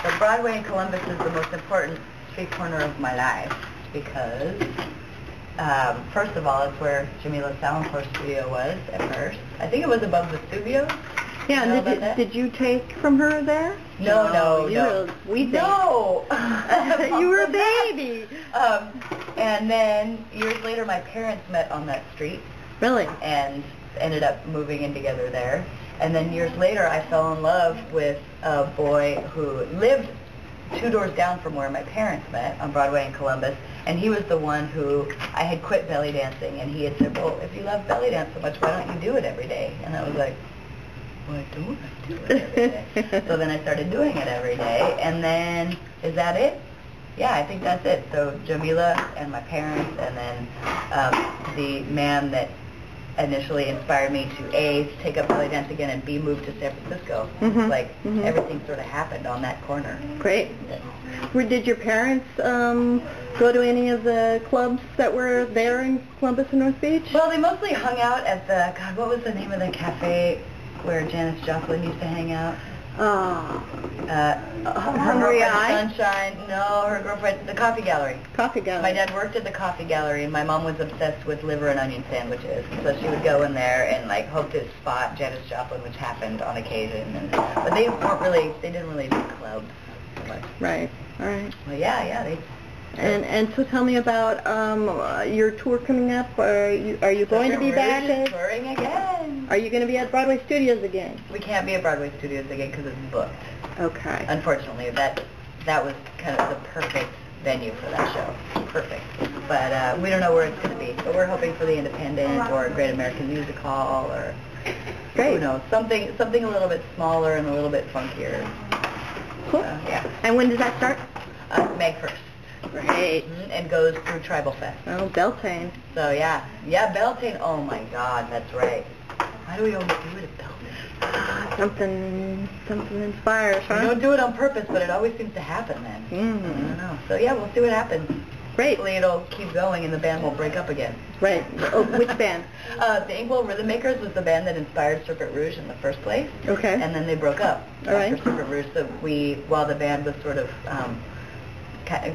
So Broadway in Columbus is the most important street corner of my life because, first of all, it's where Jamila Salampour's studio was at first. I think it was above the studios. Yeah, and did you take from her there? No. We think. No! You were a baby! And then years later, my parents met on that street. Really? And ended up moving in together there. And then years later, I fell in love with a boy who lived 2 doors down from where my parents met on Broadway in Columbus. And he was the one who, I had quit belly dancing, and he had said, well, if you love belly dance so much, why don't you do it every day? And I was like, why don't I do it every day? So then I started doing it every day. And then, is that it? Yeah, I think that's it. So Jamila and my parents, and then the man that initially inspired me to A, take up belly dance again, and B, move to San Francisco. Everything sort of happened on that corner. Great. Did your parents go to any of the clubs that were there in Columbus and North Beach? Well, they mostly hung out at the, God, what was the name of the cafe where Janis Joplin used to hang out? Hungry Eye? Sunshine. No, her girlfriend, the Coffee Gallery. Coffee Gallery. My dad worked at the Coffee Gallery, and my mom was obsessed with liver and onion sandwiches. So she would go in there and like hope to spot Janis Joplin, which happened on occasion. But they didn't really do clubs so much. Right. All right. Well, yeah. And so tell me about your tour coming up. Are you going to be back? Touring again. Are you going to be at Broadway Studios again? We can't be at Broadway Studios again because it's booked. Okay. Unfortunately, that was kind of the perfect venue for that show. Perfect. But we don't know where it's going to be. But we're hoping for the Independent or Great American Music Hall or who knows, something a little bit smaller and a little bit funkier. Cool. Yeah. And when does that start? May 1st. Great. And goes through Tribal Fest. Oh, Beltane. So yeah, Beltane. Oh my God, that's right. Why do we always do it at Beltane? Something inspires, huh? We don't do it on purpose, but it always seems to happen then. I don't know. So yeah, we'll see what happens. Great. Hopefully it'll keep going and the band will break up again. Right. Oh, which band? The Inkwell Rhythm Makers was the band that inspired Serpent Rouge in the first place. Okay. And then they broke up after Serpent Rouge. So while the band was sort of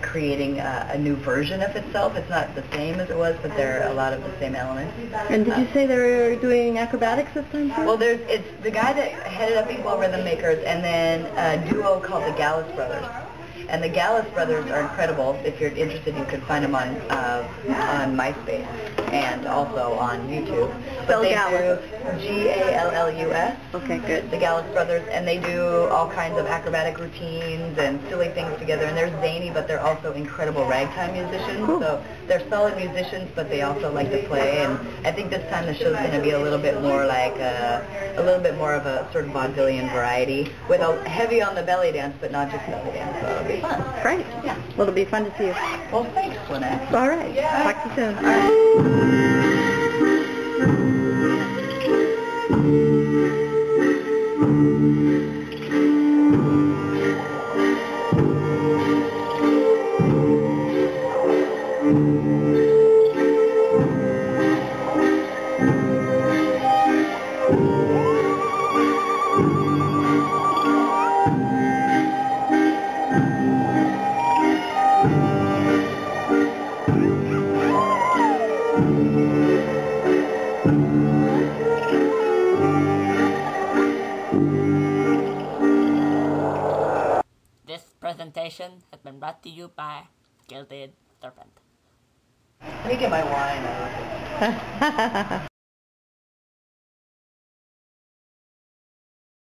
creating a new version of itself. It's not the same as it was, but there are a lot of the same elements. And did you say they're doing acrobatics this time too? Well, it's the guy that headed up Inkwell Rhythm Makers, and then a duo called the Gallus Brothers. And the Gallus Brothers are incredible. If you're interested, you can find them on MySpace and also on YouTube. Spell Gallus. Gallus. Okay, good. The Gallus Brothers, and they do all kinds of acrobatic routines and silly things together. And they're zany, but they're also incredible ragtime musicians. Cool. So they're solid musicians, but they also like to play. And I think this time the show's going to be a little bit more like a little bit more of a sort of vaudevillian variety, with a heavy on the belly dance, but not just belly dance. So it'll be fun. Great. Yeah. Well, it'll be fun to see you. Well, thanks, Lynette. All right. Yeah. Talk to you soon. All right. This presentation has been brought to you by Gilded Serpent. Let me get my wine.